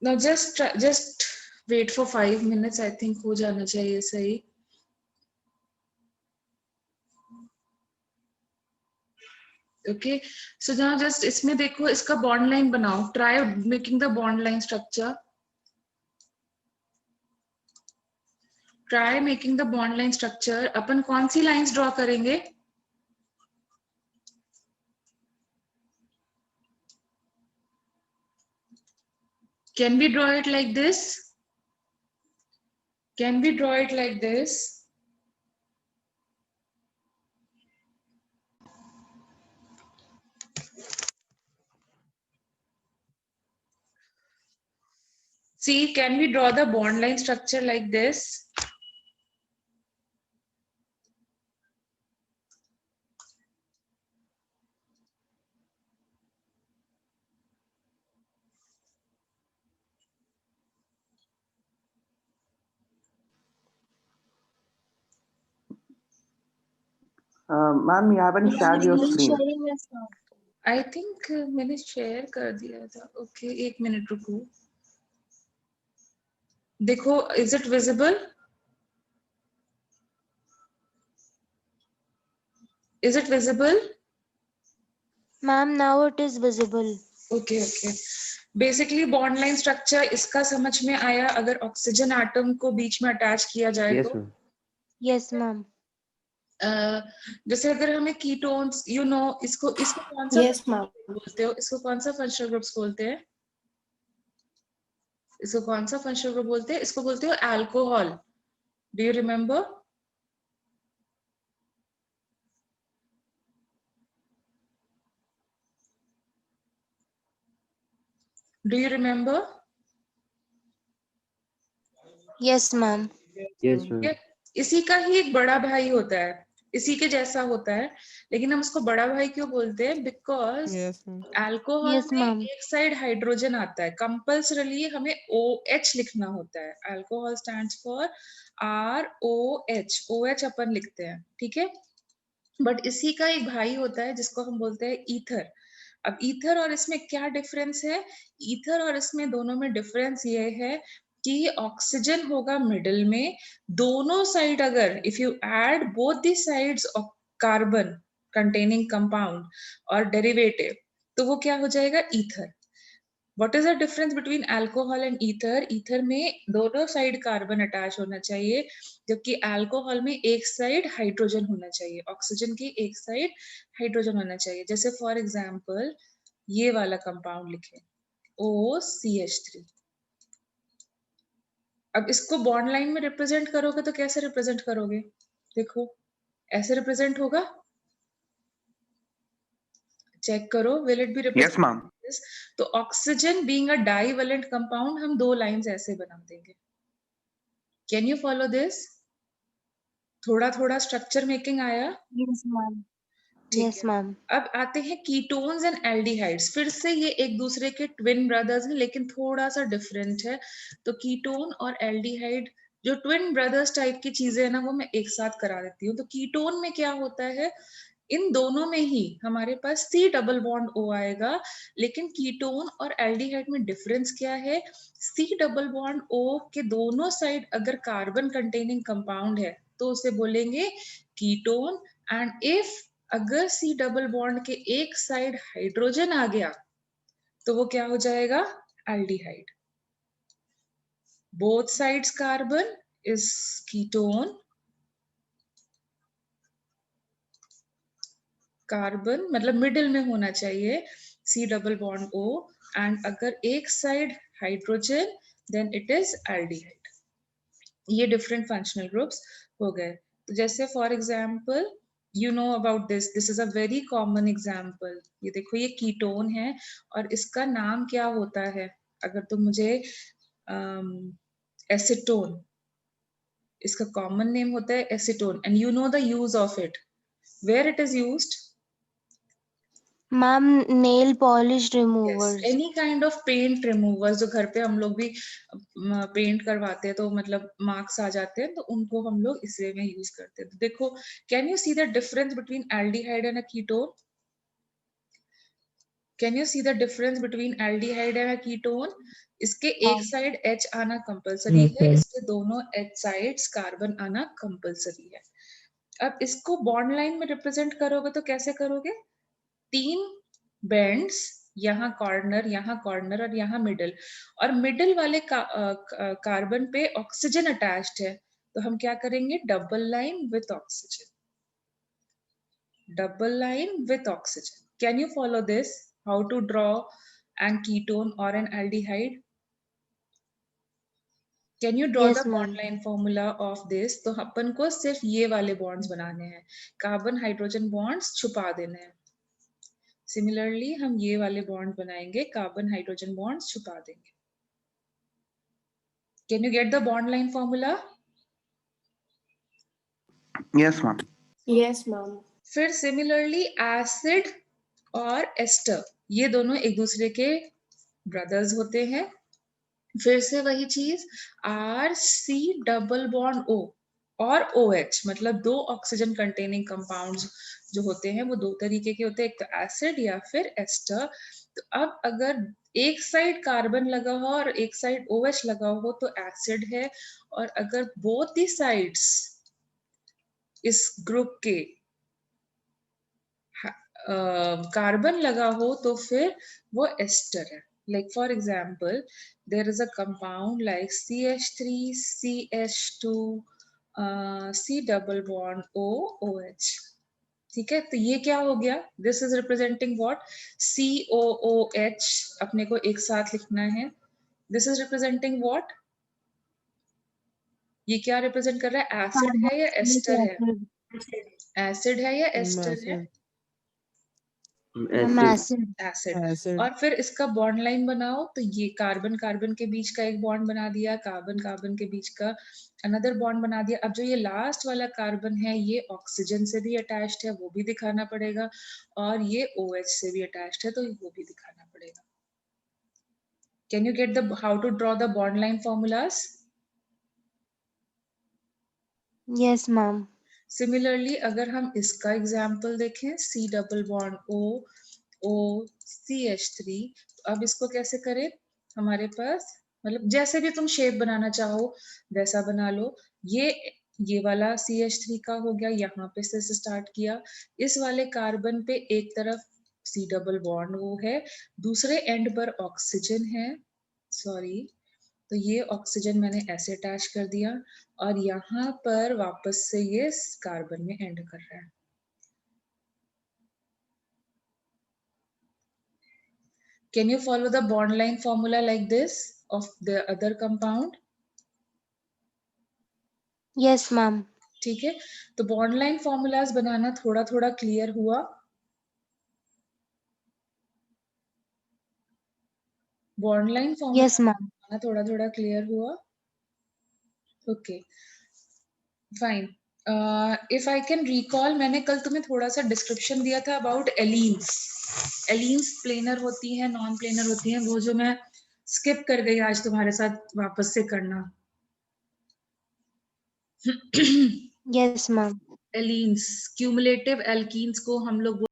Now just wait for 5 minutes. I think हो जाना चाहिए सही. Okay. So now just इसमें देखो इसका bond line बनाओ. Try making the bond line structure. Try making the bond line structure. अपन कौन सी lines draw करेंगे? Can we draw it like this? Can we draw it like this? See, can we draw the bond line structure like this? Ma'am, you haven't shared your screen. I think मैंने share कर दिया था. Okay, एक minute रुको. देखो, is it visible? Is it visible? Ma'am, now it is visible. Okay, okay. Basically bond line structure इसका समझ में आया अगर ऑक्सीजन एटम को बीच में अटैच किया जाए Yes, तो ma'am. Yes, ma'am. जैसे अगर हमें कीटोन्स इसको कौन सा Yes, ma'am. बोलते हो, इसको कौन सा फंक्शनल ग्रुप्स बोलते हैं? इसको कौन सा फंक्शनल ग्रुप बोलते हैं? इसको बोलते हो alcohol. Do you remember? Do you remember? Yes, ma'am. Yes, ma'am. इसी का ही एक बड़ा भाई होता है, इसी के जैसा होता है, लेकिन हम उसको बड़ा भाई क्यों बोलते हैं? बिकॉज अल्कोहल Yes, में ma'am. एक साइड हाइड्रोजन आता है, कंपल्सरली हमें OH लिखना होता है. Alcohol stands for ROH. OH अपन लिखते हैं, ठीक है. बट इसी का एक भाई होता है जिसको हम बोलते हैं ईथर. अब ईथर और इसमें क्या डिफरेंस है? ईथर और इसमें दोनों में डिफरेंस ये है कि ऑक्सीजन होगा मिडिल में, दोनों साइड अगर if you add both the sides of carbon containing compound और डेरिवेटिव तो वो क्या हो जाएगा? Ether. What is the difference between alcohol and ether? Ether में दोनों साइड कार्बन अटैच होना चाहिए, जबकि अल्कोहल में एक साइड हाइड्रोजन होना चाहिए. ऑक्सीजन की एक साइड हाइड्रोजन होना चाहिए. जैसे फॉर एग्जांपल ये वाला कंपाउंड लिखें OCH3. अब इसको बॉन्ड लाइन में रिप्रेजेंट करोगे तो कैसे रिप्रेजेंट करोगे? देखो ऐसे रिप्रेजेंट होगा. चेक करो, will it be represented? Yes, ma'am. तो oxygen being a divalent compound हम दो लाइंस ऐसे बना देंगे. Can you follow this? थोड़ा थोड़ा स्ट्रक्चर मेकिंग आया? Yes, ma'am. ठीक Yes, है. ma'am. अब आते हैं कीटोन्स एंड एल्डिहाइड्स. फिर से ये एक दूसरे के ट्विन ब्रदर्स हैं लेकिन थोड़ा सा डिफरेंट है. तो कीटोन और एल्डिहाइड जो ट्विन ब्रदर्स टाइप की चीजें है ना, वो मैं एक साथ करा देती हूँ. तो कीटोन में क्या होता है? इन दोनों में ही हमारे पास C डबल बॉन्ड O आएगा, लेकिन कीटोन और एल्डिहाइड में डिफरेंस क्या है? C डबल बॉन्ड O के दोनों साइड अगर कार्बन कंटेनिंग कंपाउंड है तो उसे बोलेंगे कीटोन. एंड इफ अगर C डबल बॉन्ड के एक साइड हाइड्रोजन आ गया तो वो क्या हो जाएगा? Aldehyde. Both sides carbon is ketone. Carbon मतलब मिडिल में होना चाहिए C double bond O, and अगर एक side hydrogen then it is aldehyde. ये डिफरेंट फंक्शनल ग्रुप्स हो गए. तो जैसे for example you know about this is a very common example. ये देखो ये कीटोन है और इसका नाम क्या होता है? अगर तुम मुझे एसीटोन, इसका कॉमन नेम होता है acetone. And you know the use of it. Where it is used? Ma'am, nail polish Yes, removers. any kind of paint removers. जो घर पे हम लोग भी पेंट करवाते हैं तो मतलब मार्क्स आ जाते हैं तो उनको हम लोग इस वे में यूज करते हैं. तो देखो, can you see the difference between aldehyde and a ketone? Can you see the difference between aldehyde and ketone? इसके एक साइड H आना कंपलसरी है, इसके दोनों H साइड्स कार्बन आना कंपलसरी है। अब इसको बॉन्ड लाइन में रिप्रेजेंट करोगे तो कैसे करोगे? 3 बेंड्स, यहाँ कॉर्नर और यहाँ मिडिल, और मिडिल वाले कार्बन पे ऑक्सीजन अटैच्ड है, तो हम क्या करेंगे? Double line with oxygen, double line with oxygen. Can you follow this? How to draw an ketone or an aldehyde? Can you draw Yes, the bond ma'am. line formula of this? तो अपन को सिर्फ ये वाले bonds बनाने हैं, carbon hydrogen bonds छुपा देने हैं। Similarly हम ये वाले bond बनाएंगे, कार्बन हाइड्रोजन bonds छुपा देंगे। Can you get the bond line formula? Yes, ma'am. Yes, ma'am. फिर सिमिलरली एसिड और एस्टर, ये दोनों एक दूसरे के ब्रदर्स होते हैं। फिर से वही चीज, RC डबल बॉन्ड O और OH, मतलब 2 ऑक्सीजन कंटेनिंग कंपाउंड्स जो होते हैं वो 2 तरीके के होते हैं, एक तो एसिड या फिर एस्टर। तो अब अगर एक साइड कार्बन लगा हो और एक साइड OH लगा हो तो एसिड है, और अगर बोथ दी साइड्स इस ग्रुप के कार्बन लगा हो तो फिर वो एस्टर है। Like for example, there is a compound like CH3, CH2, C double bond O, OH. ठीक है, तो ये क्या हो गया? This is representing what? COOH, अपने को एक साथ लिखना है। This is representing what? ये क्या रिप्रेजेंट कर रहा है? एसिड है या एस्टर है? एसिड है या एस्टर है? Ma'am, acid. एसिड। और फिर इसका बॉन्ड लाइन बनाओ, तो ये कार्बन कार्बन के बीच का एक बॉन्ड बना दिया, कार्बन कार्बन के बीच का अनदर बॉन्ड बना दिया। अब जो ये लास्ट वाला कार्बन है ये ऑक्सीजन से भी अटैच्ड है, वो भी दिखाना पड़ेगा, और ये OH से भी अटैच्ड है, तो वो भी दिखाना पड़ेगा। Can you get the how to draw the bond line formulas? Yes, ma'am. Similarly अगर हम इसका एग्जाम्पल देखें, C double bond O CH3, तो अब इसको कैसे करें? हमारे पास मतलब जैसे भी तुम शेप बनाना चाहो वैसा बना लो। ये वाला CH3 का हो गया, यहाँ पे से स्टार्ट किया, इस वाले कार्बन पे एक तरफ C डबल बॉन्ड वो है, दूसरे एंड पर ऑक्सीजन है, सॉरी, तो ये ऑक्सीजन मैंने ऐसे अटैच कर दिया, और यहाँ पर वापस से ये कार्बन में एंड कर रहा है। Can you follow the bond line formula like this of the other compound? Yes, ma'am. ठीक है, तो बॉन्ड लाइन फॉर्मूलाज बनाना थोड़ा थोड़ा क्लियर हुआ। Bond line formula Yes, ma'am. बनाना थोड़ा थोड़ा क्लियर हुआ। Okay fine. If I can recall, मैंने कल तुम्हें थोड़ा सा डिस्क्रिप्शन दिया था अबाउट एलीन्स। एलीन्स प्लेनर होती हैं, नॉन प्लेनर होती हैं, वो जो मैं स्किप कर गई आज तुम्हारे साथ वापस से करना। Yes, ma'am. एलीन्स, क्यूमुलेटिव एल्कीन्स को हम लोग